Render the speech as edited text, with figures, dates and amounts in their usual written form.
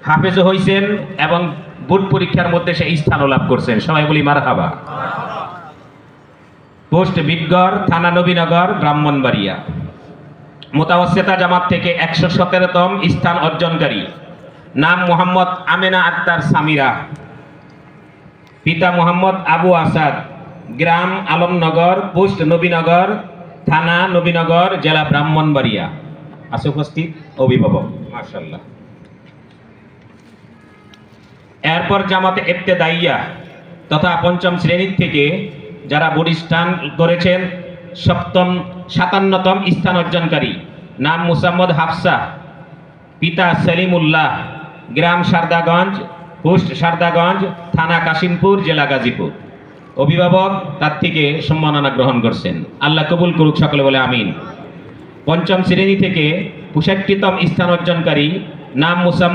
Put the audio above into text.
হাফেজও হয়েছেন এবং বোর্ড পরীক্ষার মধ্যে সে স্থানও লাভ করছেন। সবাই বলি মারহাবা। পোস্ট বিটগড়, থানা নবীনগর, ব্রাহ্মণবাড়িয়া। মুতাওয়াসসিতা জামাত থেকে 117তম স্থান অর্জনকারী। নাম মোহাম্মদ আমেনা আক্তার সামিরা। পিতা মোহাম্মদ আবু আসাদ। গ্রাম আলমনগর, পোস্ট নবীনগর, থানা নবীনগর, জেলা ব্রাহ্মণবাড়িয়া। আছে উপস্থিত অভিভাবক, মাশাআল্লাহ। এরপর জামাতে ইবতেদাইয়া তথা পঞ্চম শ্রেণীর থেকে যারা প্রতিষ্ঠান করেছেন 57তম স্থান অর্জনকারী। নাম মুসাম্মদ হাফসা। পিতা সেলিমুল্লাহ। গ্রাম সারদাগঞ্জ, পোস্ট সারদাগঞ্জ, থানা কাশিমপুর, জেলা গাজীপুর। অভিভাবক তার থেকে সম্মাননা গ্রহণ করছেন। আল্লাহ কবুল করুক, সকলে বলে আমিন। পঞ্চম শ্রেণী থেকে 65তম স্থান অর্জনকারী। নাম মুসাম্মদ